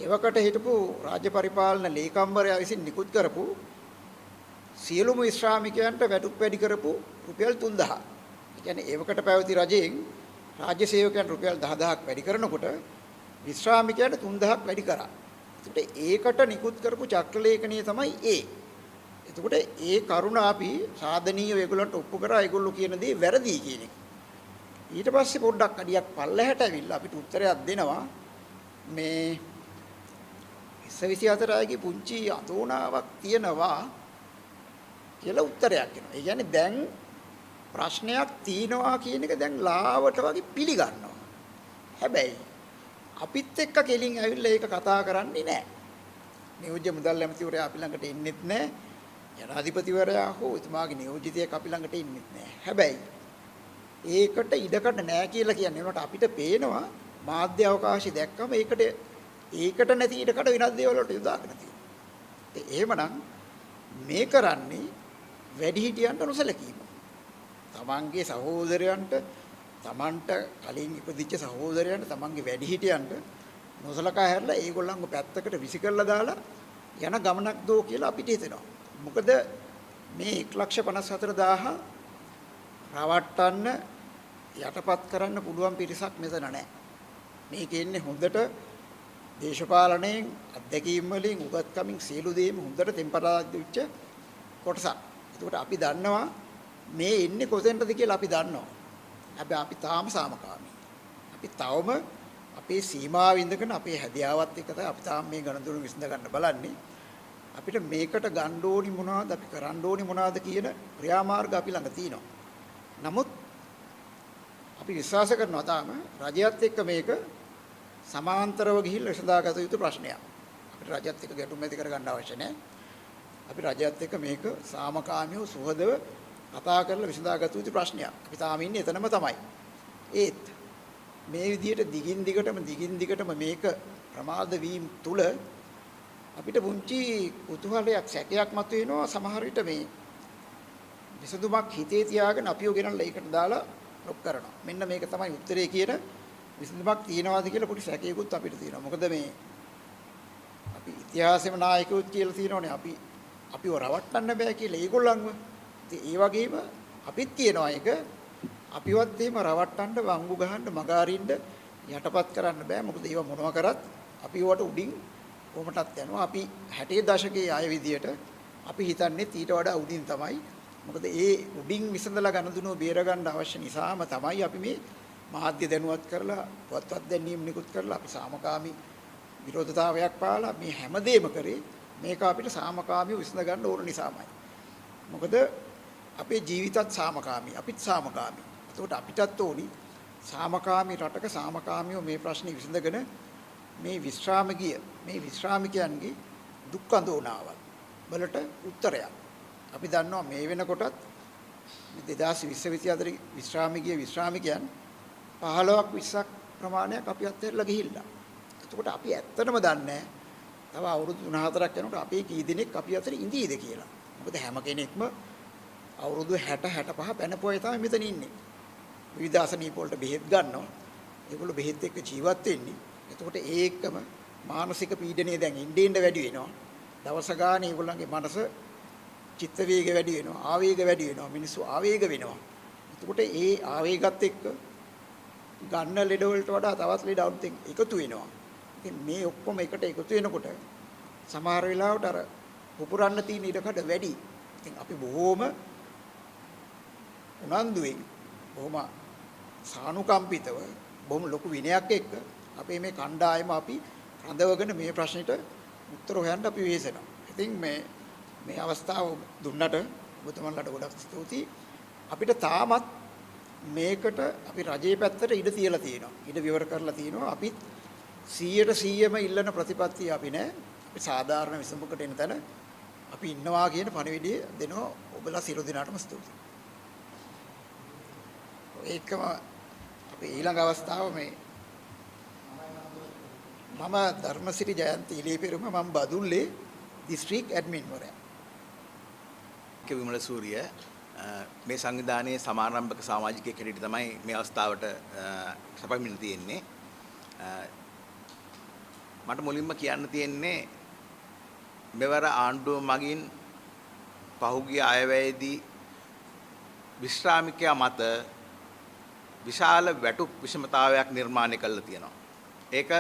එවකට හිටපු රාජ්‍ය පරිපාලන ලේකම්වරයා විසින් නිකුත් කරපු සියලුම ශ්‍රාමිකයන්ට වැටුප් වැඩි කරපු රුපියල් 3000. ඒ කියන්නේ එවකට පැවති රජයෙන් රාජ්‍ය සේවකයන්ට රුපියල් 10000ක් වැඩි කරනකොට විශ්‍රාමිකයන්ට 3000ක් වැඩි කරා. ඒකට නිකුත් කරපු චක්‍රලේඛනය තමයි ඒ. එතකොට ඒ කරුණ අපි සාධනීය ඒගොල්ලන්ට ඔප්පු කරා ඒගොල්ලෝ කියන දේ වැරදි කියන එක. ඊට පස්සේ පොඩ්ඩක් අඩියක් පල්ලෙහාට ඇවිල්ලා අපිට උත්තරයක් දෙනවා. මේ 24 අයගේ පුංචි අඳෝනාවක් තියෙනවා කියලා උත්තරයක් එනවා. ඒ කියන්නේ දැන් ප්‍රශ්නයක් තියෙනවා කියන එක දැන් ලාවට වගේ පිළිගන්නවා. හැබැයි අපිත් එක්ක කෙලින් ඇවිල්ලා ඒක කතා කරන්නේ නැහැ. නියෝජ්‍ය මුදල් ඇමතිවරයා අපි ළඟට එන්නෙත් නැහැ. ජනාධිපතිවරයා හෝ එතුමාගේ නියෝජිතයෙක් අපි ළඟට එන්නෙත් නැහැ. හැබැයි ඒකට ඉඩකඩ නැහැ කියලා කියන්නේ උනට අපිට පේනවා මාධ්‍ය අවකාශය දැක්කම ඒකට නැති ඉඩකඩ වෙනත් දේවල් වලට යොදාගෙන තියෙනවා. ඒ එහෙමනම් මේ කරන්නේ වැඩිහිටියන්ට නොසලකීම. තමන්ගේ සහෝදරයන්ට තමන්ට කලින් ඉපදිච්ච සහෝදරයන්ට තමන්ගේ වැඩිහිටියන්ට නොසලකා හැරලා ඒගොල්ලන්ව පැත්තකට විසි කරලා දාලා යන ගමනක් දෝ කියලා අපිට හිතෙනවා. මොකද මේ 1,54,000 රවට්ටන්න යටපත් කරන්න පුළුවන් පිරිසක් මෙතන නැහැ. මේකේ ඉන්නේ හොඳට දේශපාලනයෙන් අත්දැකීම් වලින් උගත්කමින් සියලු දේම හොඳට ටෙම්පරාදු වෙච්ච කොටසක්. ඒකට අපි දන්නවා මේ ඉන්නේ කොතෙන්ද කියලා අපි දන්නවා. හැබැයි අපි තාම සාමකාමී. අපි තවම අපේ සීමාව ඉඳගෙන අපේ හැදියාවත් එක්ක තමයි අපි තාම මේ ගණදුරු විසඳ ගන්න බලන්නේ. අපිට මේකට ගන්න ඕනි මොනවද, අපි කරන්න ඕනි මොනවද කියන ක්‍රියාමාර්ග අපි ළඟ තියෙනවා. නමුත් අපි විශ්වාස කරනවා තාම රජයත් එක්ක මේක සමාන්තරව ගිහිල්ලා විසඳාගත යුතු ප්‍රශ්නයක්. අපිට රජයත් එක්ක ගැටුම් ඇති කරගන්න අවශ්‍ය නැහැ. අපි රජයත් එක්ක මේක සාමකාමීව සුහදව කතා කරලා විසඳාගත යුතු ප්‍රශ්නයක්. අපි තාම ඉන්නේ එතනම තමයි. ඒත් මේ විදිහට දිගින් දිගටම මේක ප්‍රමාද වීම තුල අපිට පුංචි කුතුහලයක් සැකයක් මතුවෙනවා. සමහර විට මේ විසඳුමක් හිතේ තියාගෙන අපිව ගෙනල්ලා ඒකට දාලා ලොක් කරනවා. මෙන්න මේක තමයි උත්තරේ කියන විසඳුමක් තියනවාද කියලා පොඩි සැකයකුත් අපිට තියෙනවා. මොකද මේ අපි ඉතිහාසෙම නායකයෝත් කියලා තියෙනවනේ අපිව රවට්ටන්න බෑ කියලා ඒගොල්ලන්ව. ඉතින් ඒ වගේම අපිත් කියනවා ඒක අපිවත් එහෙම රවට්ටන්න වංගු ගහන්න මගාරින්න යටපත් කරන්න බෑ. මොකද ඒව මොනවා කරත් අපි වට උඩින් කොහොමටත් යනවා. අපි 60 දශකයේ ආය විදියට අපි හිතන්නේ ඊට වඩා උඩින් තමයි. මොකද ඒ උඩින් විසඳලා ගනුදෙනුව බේර ගන්න අවශ්‍ය නිසාම තමයි අපි මේ මාධ්‍ය දැනුවත් කරලා පොත්පත් දැන්වීම නිකුත් කරලා අපි සාමකාමී විරෝධතාවයක් පාලා මේ හැමදේම කරේ මේක අපිට සාමකාමීව විසඳ ගන්න ඕන නිසාමයි. මොකද අපේ ජීවිතත් සාමකාමී, අපිත් සාමකාමී. ඒකට අපිටත් ඕනි සාමකාමී රටක සාමකාමීව මේ ප්‍රශ්නේ විසඳගෙන මේ විශ්‍රාමිකයන්ගේ දුක් අඳෝනාවල් වලට උත්තරයක්. අපි දන්නවා මේ වෙනකොටත් 2024 විශ්‍රාමිකයන් 15ක් 20ක් ප්‍රමාණයක් අපි අත්හැරලා ගිහිල්ලා. එතකොට අපි ඇත්තටම දන්නේ තව අවුරුදු 3-4ක් යනකොට අපේ කී දෙනෙක් අපි අතර ඉඳීද කියලා. මොකද හැම කෙනෙක්ම අවුරුදු 60-65 පැනපුවයි තමයි මෙතන ඉන්නේ. විවිධ අසනීප වලට බෙහෙත් ගන්නවා. ඒගොල්ලෝ බෙහෙත් එක්ක ජීවත් වෙන්නේ. එතකොට ඒකම මානසික පීඩනය දැන් ඉන්න වැඩි වෙනවා. දවස ගානේ ඒගොල්ලන්ගේ මනස චිත්ත වේග වැඩි වෙනවා, ආවේග වැඩි වෙනවා, මිනිස්සු ආවේග වෙනවා. එතකොට ඒ ආවේගات එක්ක ගන්න ලෙඩ වලට වඩා තවත් ලෙඩ අලුතෙන් එකතු වෙනවා. ඉතින් මේ ඔක්කොම එකට එකතු වෙනකොට සමහර වෙලාවට අර පුපුරන්න තියෙන ඉඩකඩ වැඩි. ඉතින් අපි බොහොම උනන්දුවෙන් බොහොම සානුකම්පිතව බොහොම ලොකු විනයක් එක්ක අපේ මේ කණ්ඩායම අපි රඳවගෙන මේ ප්‍රශ්නෙට උත්තර හොයන්න අපි වෙහෙසෙනවා. ඉතින් මේ අවස්ථාව දුන්නට ඔබතුමන්ලට ගොඩක් ස්තුතියි. අපිට තාමත් මේකට අපි රජයේ පැත්තට ඉඩ තියලා තියෙනවා. ඉඩ විවර කරලා තියෙනවා. අපිත් 100%ම ඉල්ලන ප්‍රතිපත්තිය අපි නෑ. අපි සාධාරණ විසඳුමකට එන තැන අපි ඉන්නවා කියන පණිවිඩය දෙනවා. ඔබලා සියලු දෙනාටම ස්තුතියි. ඒකම අපි ඊළඟ අවස්ථාව මේ මම ධර්මසිරි ජයන්ති ඉලේපෙරුම මම බදුල්ලේ දිස්ත්‍රික් ඇඩ්මින් වරයා. විමල සූරිය මේ සංවිධානයේ සමාරම්භක සමාජිකයෙක් හැටියට තමයි මේ අවස්ථාවට සපයමින් තියෙන්නේ. මට මුලින්ම කියන්න තියෙන්නේ මෙවර ආණ්ඩුව මගින් පහුගිය අයවැයේදී විශ්‍රාමිකයා මත විශාල වැටුප් විෂමතාවයක් නිර්මාණය කළා තියෙනවා. ඒක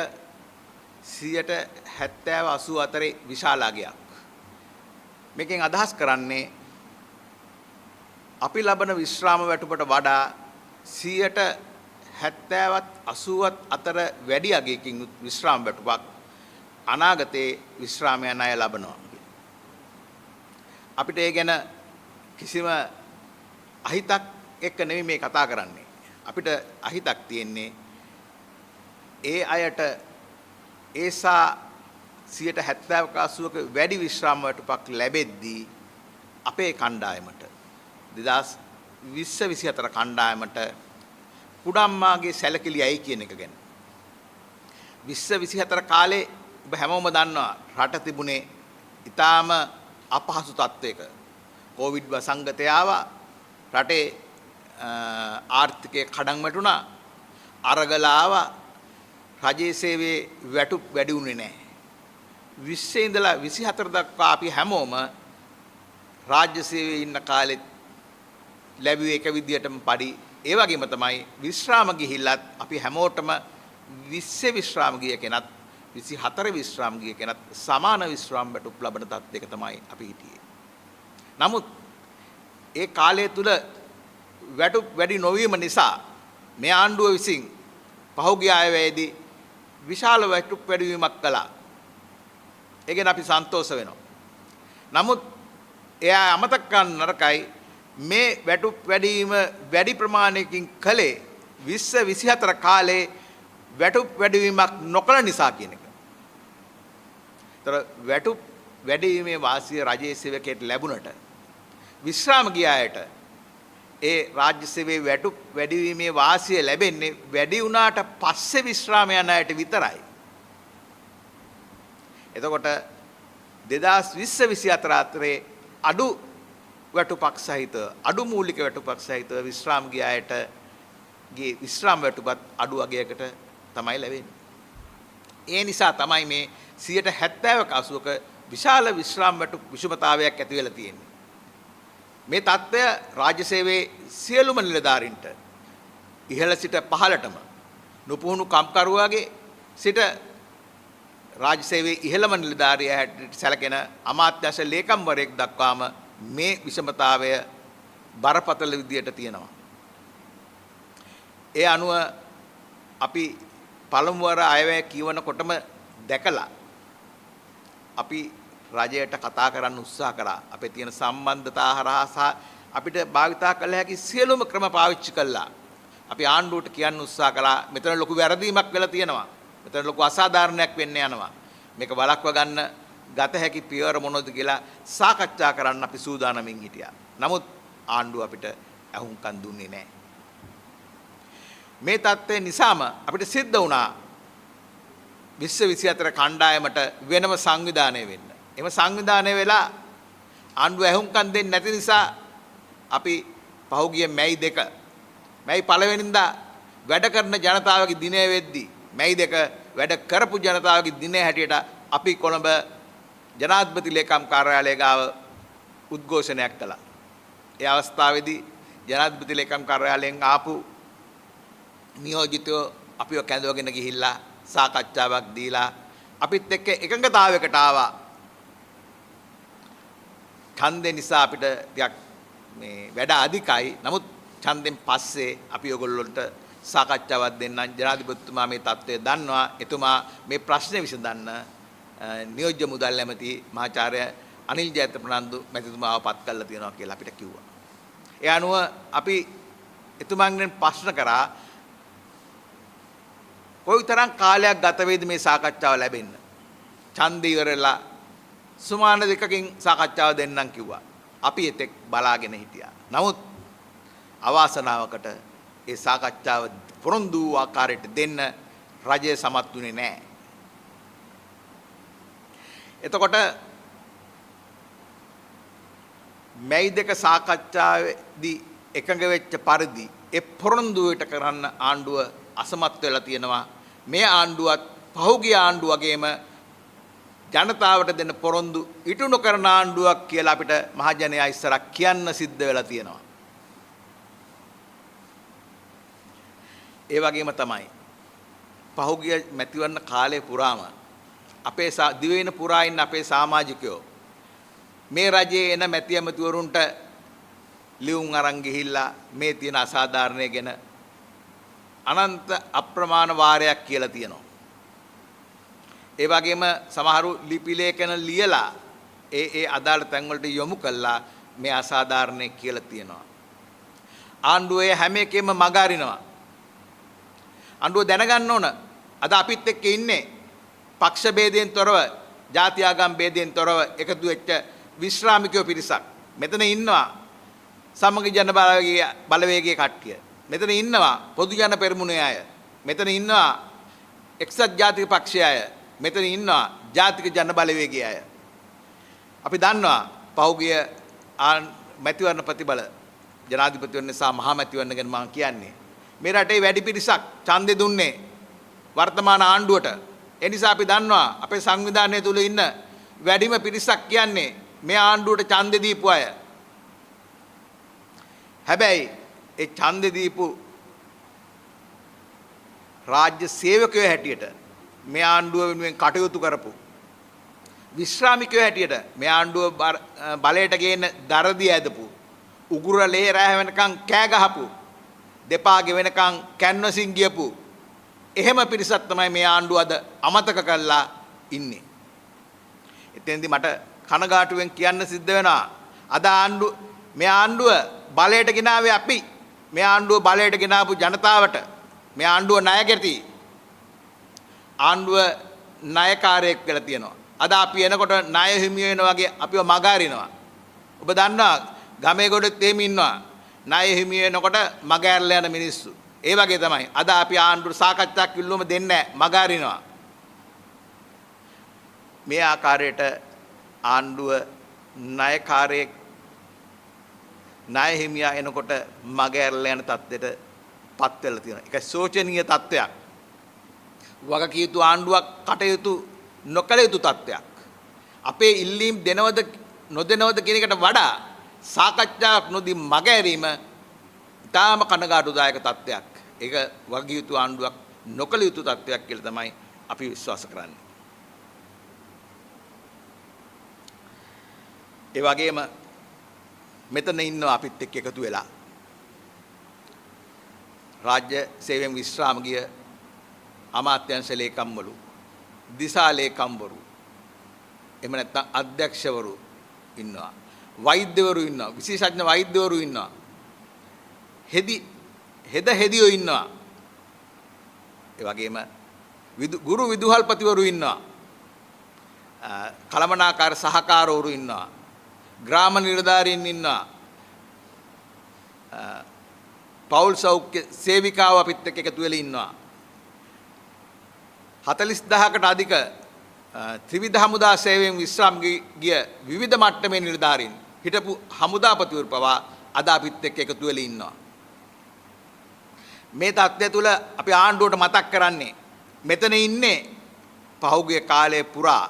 70-80 විශාල අගයක්. මේකෙන් අදහස් කරන්නේ අපි ලබන විශ්‍රාම වැටුපට වඩා 70-80 අතර වැඩි අගයකින් විශ්‍රාම වැටුපක් අනාගතයේ විශ්‍රාමයන් අය ලබනවා. අපිට ඒ ගැන කිසිම අහිතක් එක්ක නෙමෙයි මේ කතා කරන්නේ. අපිට අහිතක් තියෙන්නේ ඒ අයට ඒසා 70-80ක වැඩි විශ්‍රාම වැටුපක් ලැබෙද්දී අපේ කණ්ඩායමට 2020-24 කණ්ඩායමට කුඩම්මාගේ සැලකිලි ඇයි කියන එක ගැන 2024 කාලේ ඔබ හැමෝම දන්නවා රට තිබුණේ ඊටාම අපහසු තත්වයක කොවිඩ් වසංගතය ආවා රටේ ආර්ථිකය කඩන් වැටුණා අරගල ආවා රජයේ සේවයේ වැටුප් වැඩි වුණේ නැහැ 20 ඉඳලා 24 දක්වා අපි හැමෝම රාජ්‍ය සේවයේ ඉන්න කාලෙත් ලැබුවේ එක විදියටම පඩි ඒ වගේම තමයි විශ්‍රාම ගිහිල්ලත් අපි හැමෝටම 20 විශ්‍රාම ගිය කෙනත් 24 විශ්‍රාම ගිය කෙනත් සමාන විශ්‍රාම වැටුප් ලබන තත්ත්වයක තමයි අපි හිටියේ. නමුත් ඒ කාලය තුල වැටුප් වැඩි නොවීම නිසා මේ ආණ්ඩුව විසින් පහුගිය අයවැයේදී විශාල වැටුප් වැඩිවීමක් කළා. ඒ ගැන අපි සන්තෝෂ වෙනවා. නමුත් එයා අමතක කරන්න නරකයි මේ වැටුප් වැඩිවීම වැඩි ප්‍රමාණයකින් කළේ 2024 කාලේ වැටුප් වැඩිවීමක් නොකළ නිසා කියන එක. ඒතර වැටුප් වැඩිවීමේ වාසිය රජයේ සේවකයට ලැබුණට විශ්‍රාම ගිය අයට ඒ රාජ්‍ය සේවයේ වැටුප් වැඩිවීමේ වාසිය ලැබෙන්නේ වැඩි වුණාට පස්සේ විශ්‍රාම යන අයට විතරයි. එතකොට 2020-24 අතරේ අඩු වැටුපක් සහිත අඩු මූලික වැටුපක් සහිත විශ්‍රාම ගිය අයට ගේ විශ්‍රාම වැටුපත් අඩු අගයකට තමයි ලැබෙන්නේ. ඒ නිසා තමයි මේ 70-80ක විශාල විශ්‍රාම වැටුප් විෂමතාවයක් ඇති වෙලා තියෙන්නේ. මේ தত্ত্বය රාජ්‍ය සේවයේ සියලුම නිලධාරීන්ට ඉහළ සිට පහළටම නුපුහුණු කම්කරුවාගේ සිට රාජ්‍ය සේවයේ ඉහළම නිලධාරියා හැටියට සැලකෙන අමාත්‍යාංශ ලේකම්වරයෙක් දක්වාම මේ විෂමතාවය බරපතල විදියට තියෙනවා. ඒ අනුව අපි පළමු වර අයවැය කියවනකොටම දැකලා අපි රජයට කතා කරන්න උත්සාහ කරා. අපේ තියෙන සම්බන්ධතා හරහා සහ අපිට භාවිතා කළ හැකි සියලුම ක්‍රම පාවිච්චි කළා. අපි ආණ්ඩුවට කියන්න උත්සාහ කළා මෙතන ලොකු වැරදීමක් වෙලා තියෙනවා. මෙතන ලොකු අසාධාරණයක් වෙන්න යනවා. මේක වළක්ව ගන්න ගත හැකි පියවර මොනවද කියලා සාකච්ඡා කරන්න අපි සූදානමින් හිටියා. නමුත් ආණ්ඩුව අපිට අහුම්කම් දුන්නේ නැහැ. මේ தත්ත්වය නිසාම අපිට සිද්ධ වුණා 2024 කණ්ඩායමට වෙනම සංවිධානය වෙන්න. එම සංවිධානය වෙලා ආණ්ඩුව අහුම්කම් දෙන්නේ නැති නිසා අපි පහුගිය මැයි 2 මැයි 1 වෙනිදා වැඩ කරන ජනතාවගේ දිනය වෙද්දී මැයි 2 වැඩ කරපු ජනතාවගේ දිනය හැටියට අපි කොළඹ ජනාධිපති ලේකම් කාර්යාලය ගාව උද්ඝෝෂණයක් කළා. ඒ අවස්ථාවේදී ජනාධිපති ලේකම් කාර්යාලයෙන් ආපු නියෝජිතයෝ අපිව කැඳවගෙන ගිහිල්ලා සාකච්ඡාවක් දීලා අපිත් එක්ක එකඟතාවයකට ආවා ඡන්දේ නිසා අපිට ටිකක් මේ වැඩ අධිකයි. නමුත් ඡන්දෙන් පස්සේ අපි ඔයගොල්ලන්ට සාකච්ඡාවක් දෙන්නම්. ජනාධිපතිතුමා මේ தත්ත්වය දන්නවා. එතුමා මේ ප්‍රශ්නේ විසඳන්න නියෝජ්‍ය මුදල් ඇමති මහාචාර්ය අනිල් ජයත්‍රපනන්දු මැතිතුමාව පත් කළා තියෙනවා කියලා අපිට කිව්වා. ඒ අනුව අපි එතුමන්ගෙන් ප්‍රශ්න කරා කොයිතරම් කාලයක් ගත වේද මේ සාකච්ඡාව ලැබෙන්න. ඡන්දය ඉවරලා සුමාන දෙකකින් සාකච්ඡාව දෙන්නම් කිව්වා. අපි එතෙක් බලාගෙන හිටියා. නමුත් අවාසනාවකට ඒ සාකච්ඡාව පොරොන්දු වූ ආකාරයට දෙන්න රජය සමත් වුණේ නැහැ. එතකොට මැයි දෙක සාකච්ඡාවේදී එකඟ වෙච්ච පරිදි ඒ පොරොන්දුවට කරන්න ආණ්ඩුව අසමත් වෙලා තියෙනවා. මේ ආණ්ඩුවත් පහුගිය ආණ්ඩුව වගේම ජනතාවට දෙන පොරොන්දු ඉටු නොකරන ආණ්ඩුවක් කියලා අපිට මහජනයා ඉස්සරහ කියන්න සිද්ධ වෙලා තියෙනවා. ඒ වගේම තමයි පහුගිය මැතිවරණ කාලය පුරාම අපේ දිවයින පුරා ඉන්න අපේ සමාජිකයෝ මේ රජයේ එන මැති ඇමතිවරුන්ට ලියුම් අරන් ගිහිල්ලා මේ තියෙන අසාධාරණය ගැන අනන්ත අප්‍රමාණ වාරයක් කියලා තියෙනවා. ඒ වගේම සමහරු ලිපි ලේඛන ලියලා ඒ අදාළ තැන් වලට යොමු කළා මේ අසාධාරණේ කියලා තියෙනවා. ආණ්ඩුවේ හැම එකෙම මග අරිනවා. ආණ්ඩුව දැනගන්න ඕන අද අපිත් එක්ක ඉන්නේ පක්ෂ ભેදයෙන් තොරව, ජාති ආගම් ભેදයෙන් තොරව එකතු වෙච්ච විශ්‍රාමිකයෝ පිරිසක්. මෙතන ඉන්නවා සමගි ජන බලවේගයේ කට්ටිය. මෙතන ඉන්නවා පොදු ජන පෙරමුණේ අය. මෙතන ඉන්නවා එක්සත් ජාතික පක්ෂයේ අය. මෙතන ඉන්නවා ජාතික ජන බලවේගයේ අය. අපි දන්නවා පහුගිය මැතිවරණ ප්‍රතිබල ජනාධිපතිවරණ සහ මහා මැතිවරණ ගැන මම කියන්නේ. මේ රටේ වැඩි පිරිසක් ඡන්දෙ දුන්නේ වර්තමාන ආණ්ඩුවට. ඒ නිසා අපි දන්නවා අපේ සංවිධානය තුල ඉන්න වැඩිම පිරිසක් කියන්නේ මේ ආණ්ඩුවට ඡන්දෙ දීපු අය. හැබැයි ඒ ඡන්දෙ දීපු රාජ්‍ය සේවකයෝ හැටියට මේ ආණ්ඩුව වෙනුවෙන් කටයුතු කරපු විශ්‍රාමිකයෝ හැටියට මේ ආණ්ඩුව බලයට ගේන්න දරදී ඇදපු උගුර ලේ රැහ වෙනකන් කෑ ගහපු දෙපා ගෙවෙනකන් කැන්වසින් ගියපු එහෙම පිරිසක් තමයි මේ ආණ්ඩුව අද අමතක කරලා ඉන්නේ. එතෙන්දී මට කනගාටුවෙන් කියන්න සිද්ධ වෙනවා අද මේ ආණ්ඩුව බලයට ගෙනාවේ අපි. මේ ආණ්ඩුව බලයට ගෙනාවු ජනතාවට මේ ආණ්ඩුව ණයගැති ආණ්ඩුව ණයකාරයෙක් වෙලා තියෙනවා. අද අපි එනකොට ණය හිමි වෙනා වගේ අපිව මග අරිනවා. ඔබ දන්නවා ගමේ ගොඩත් එහෙම ඉන්නවා. ණය හිමි වෙනකොට මග ඇරලා යන මිනිස්සු. ඒ වගේ තමයි. අද අපි ආණ්ඩුවට සාකච්ඡාවක් කිව්වම දෙන්නේ නැහැ. මග අරිනවා. මේ ආකාරයට ආණ්ඩුව ණයකාරයෙක් ණය හිමියා එනකොට මග ඇරලා යන තත්ත්වයට පත් වෙලා තියෙනවා. ඒක සෝචනීය තත්ත්වයක්. වගකී යුතු ආණ්ඩුවක් කටයුතු නොකළ යුතු තත්ත්වයක්. අපේ ඉල්ලීම් දෙනවද නොදෙනවද කියන එකට වඩා සාකච්ඡාවක් නොදී මග ඇරීම ඉතාම කනගාටුදායක තත්ත්වයක්. ඒක වගකී යුතු ආණ්ඩුවක් නොකළ යුතු තත්ත්වයක් කියලා තමයි අපි විශ්වාස කරන්නේ. ඒ වගේම මෙතන ඉන්නවා අපිත් එක්ක එකතු වෙලා රාජ්‍ය සේවයෙන් විශ්‍රාම ගිය අමාත්‍යාංශ ලේකම්වරු, දිසා ලේකම්වරු, එහෙම නැත්නම් අධ්‍යක්ෂවරු ඉන්නවා. වෛද්‍යවරු ඉන්නවා. විශේෂඥ වෛද්‍යවරු ඉන්නවා. හෙදියෝ ඉන්නවා. ඒ වගේම ගුරු විදුහල්පතිවරු ඉන්නවා. කළමනාකාර සහකාරවරු ඉන්නවා. ග්‍රාම නිලධාරීන් ඉන්නවා. පෞල් සෞඛ්‍ය සේවිකාව අපිත් එක්ක එකතු වෙලා ඉන්නවා. 40000කට අධික ත්‍රිවිධ හමුදා සේවයෙන් විශ්‍රාම ගිය විවිධ මට්ටමේ නිලධාරීන් හිටපු හමුදාපතිවරු පවා අද අපිත් එක්ක එකතු වෙලා ඉන්නවා. මේ තත්ත්වය තුළ අපි ආණ්ඩුවට මතක් කරන්නේ මෙතන ඉන්නේ පහුගිය කාලයේ පුරා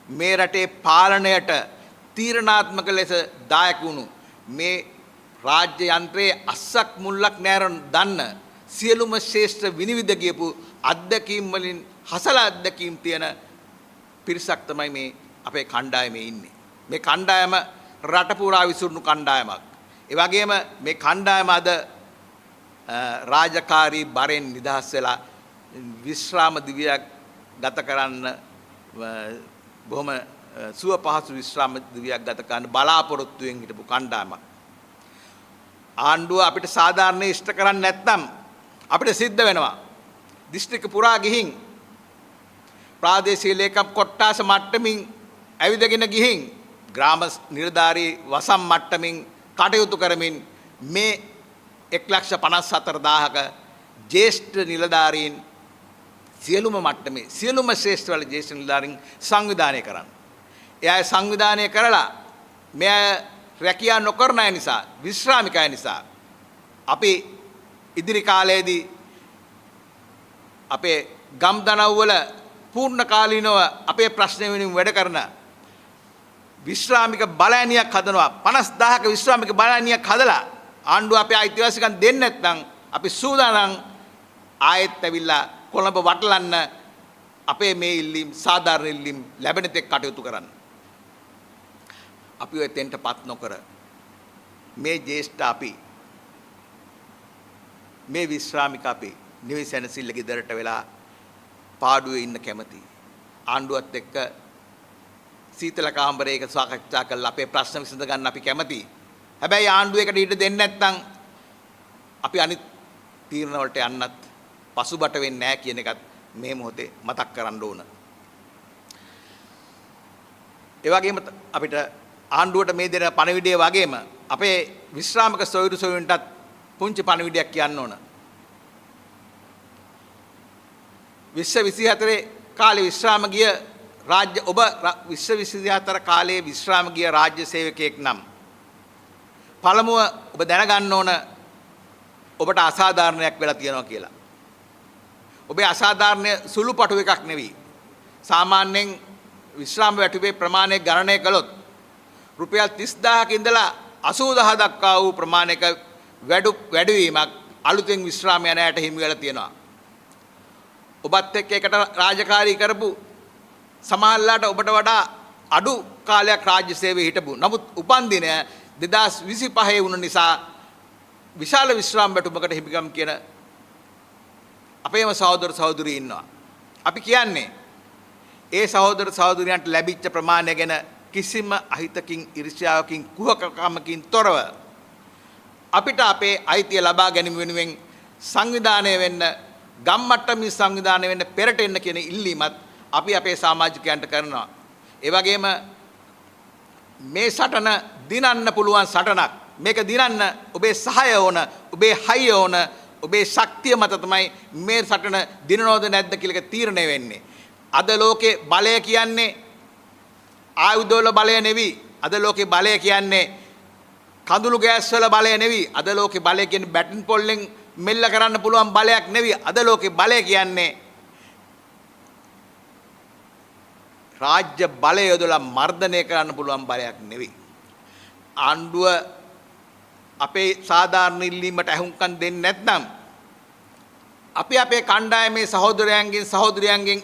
මේ රටේ පාලනයට තීරණාත්මක ලෙස දායක වුණු මේ රාජ්‍ය යන්ත්‍රයේ අස්සක් මුල්ලක් නැරන් දන්න සියලුම ශ්‍රේෂ්ඨ විනිවිද ගියපු අත්දැකීම් වලින් හසල අත්දැකීම් තියෙන පිරිසක් තමයි මේ අපේ කණ්ඩායමේ ඉන්නේ. මේ කණ්ඩායම රට පුරා විසුරුණු කණ්ඩායමක්. ඒ වගේම මේ කණ්ඩායම අද රාජකාරී බරෙන් නිදහස් වෙලා විශ්‍රාම දිවියක් ගත කරන්න බොහොම සුව පහසු විශ්‍රාම දිවියක් ගත කරන්න බලාපොරොත්තුෙන් හිටපු කණ්ඩායමක්. ආණ්ඩුව අපිට සාධාරණ ඉෂ්ට කරන්නේ නැත්නම් අපිට සිද්ධ වෙනවා දිස්ත්‍රික්ක පුරා ගිහින් ප්‍රාදේශීය ලේකම් කොට්ටාස මට්ටමින් ඇවිදගෙන ගිහින් ග්‍රාම නිලධාරී වසම් මට්ටමින් කටයුතු කරමින් මේ 1,54,000ක ජ්‍යෙෂ්ඨ නිලධාරීන් සියලුම මට්ටමේ සියලුම ශ්‍රේෂ්ඨ ජ්‍යෙෂ්ඨ නිලධාරීන් සංවිධානය කරන්න. එයා සංවිධානය කරලා මෙය රැකියා නොකරන අය නිසා විශ්‍රාමික අය නිසා අපි ඉදිරි කාලයේදී අපේ ගම්දනව්වල පූර්ණ කාලීනව අපේ ප්‍රශ්න වෙනුවෙන් වැඩ කරන විශ්‍රාමික බලෑනියක් හදනවා 50000ක විශ්‍රාමික බලෑනියක් හදලා ආණ්ඩුව අපේ අයිතිවාසිකම් දෙන්නේ නැත්නම් අපි සූදානම් ආයෙත් ඇවිල්ලා කොළඹ වටලන්න අපේ මේ ඉල්ලීම් සාධාරණ ඉල්ලීම් ලැබෙන තෙක් කටයුතු කරන්න. අපි ඔය තෙන්ටපත් නොකර මේ ජ්‍යෙෂ්ඨ අපි මේ විශ්‍රාමික අපි නිවිසැනසිල්ල ගෙදරට වෙලා පාඩුවේ ඉන්න කැමති. ආණ්ඩුවත් එක්ක සීතල කාමරයක සාකච්ඡා කරලා අපේ ප්‍රශ්න විසඳ ගන්න අපි කැමති. හැබැයි ආණ්ඩුවකට ඊට දෙන්නේ නැත්නම් අපි අනිත් තීරණ වලට යන්නත් පසුබට වෙන්නේ නැහැ කියන එකත් මේ මොහොතේ මතක් කරන්න ඕන. ඒ වගේම අපිට ආණ්ඩුවට මේ දෙන පණිවිඩය වගේම අපේ විශ්‍රාමික සොයුරු සොයුන්ටත් පුංචි පණිවිඩයක් කියන්න ඕන. 2024 කාලේ විශ්‍රාම ගිය රාජ්‍ය ඔබ 2024 කාලයේ විශ්‍රාම ගිය රාජ්‍ය සේවකයෙක් නම් පළමුව ඔබ දැනගන්න ඕන ඔබට අසාධාරණයක් වෙලා තියෙනවා කියලා. ඔබේ අසාධාරණ සුළු පටු එකක් නෙවෙයි. සාමාන්‍යයෙන් විශ්‍රාම වැටුපේ ප්‍රමාණය ගණනය කළොත් රුපියල් 30000ක ඉඳලා 80000 දක්වා වූ ප්‍රමාණයක වැඩිවීමක් අලුතෙන් විශ්‍රාම යන අයට හිමි වෙලා තියෙනවා. ඔබත් එක්ක එකට රාජකාරී කරපු සමහරලාට ඔබට වඩා අඩු කාලයක් රාජ්‍ය සේවයේ හිටපු. නමුත් උපන්දිනය 2025 වුණ නිසා විශාල විශ්‍රාම වැටුපකට හිමිකම් කියන අපේම සහෝදර සහෝදරී ඉන්නවා. අපි කියන්නේ ඒ සහෝදර සහෝදරියන්ට ලැබිච්ච ප්‍රමාණය ගැන කිසිම අහිතකින් ඊර්ෂ්‍යාවකින් කුහකකමකින් තොරව අපිට අපේ අයිතිය ලබා ගැනීම වෙනුවෙන් සංවිධානය වෙන්න ගම්මට්ටමින් සංවිධානය වෙන්න පෙරට එන්න කියන ඉල්ලීමත් අපි අපේ සමාජිකයන්ට කරනවා. ඒ වගේම මේ සටන දිනන්න පුළුවන් සටනක්. මේක දිනන්න ඔබේ සහාය ඕන, ඔබේ හයිය ඕන, ඔබේ ශක්තිය මත තමයි මේ සටන දිනනවද නැද්ද කියලා තීරණය වෙන්නේ. අද ලෝකේ බලය කියන්නේ ආයුධවල බලය නෙවෙයි. අද ලෝකේ බලය කියන්නේ කඳුළු ගෑස් වල බලය නෙවෙයි. අද ලෝකේ බලය කියන්නේ බැටන් පොල්ලෙන් මෙල්ල කරන්න පුළුවන් බලයක් නෙවෙයි. අද ලෝකේ බලය කියන්නේ රාජ්‍ය බලය යොදලා මර්ධනය කරන්න පුළුවන් බලයක් නෙවෙයි. ආණ්ඩුව අපේ සාධාරණ ඉල්ලීමට අහුම්කම් දෙන්නේ නැත්නම් අපි අපේ කණ්ඩායමේ සහෝදරයන්ගෙන් සහෝදරියන්ගෙන්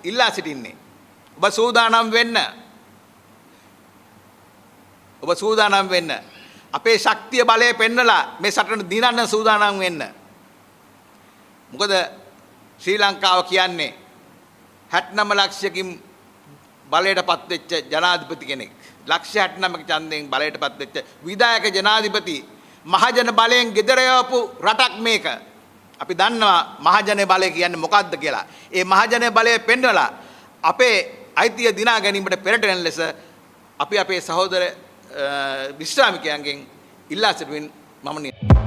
ඉල්ලා සිටින්නේ ඔබ සූදානම් වෙන්න. ඔබ සූදානම් වෙන්න. අපේ ශක්තිය බලය පෙන්නලා මේ සටන දිනන්න සූදානම් වෙන්න. මොකද ශ්‍රී ලංකාව කියන්නේ 69 ලක්ෂයකින් බලයටපත් වෙච්ච ජනාධිපති කෙනෙක්. ලක්ෂ 69ක ඡන්දයෙන් බලයටපත් වෙච්ච විධායක ජනාධිපති මහජන බලයෙන් ගෙදර යවපු රටක් මේක. අපි දන්නවා මහජන බලය කියන්නේ මොකක්ද කියලා. ඒ මහජන බලය පෙන්වලා අපේ අයිතිය දිනා ගැනීමට පෙරට යන ලෙස අපි අපේ සහෝදර විශ්‍රාමිකයන්ගෙන් ඉල්ලා සිටිමින් මම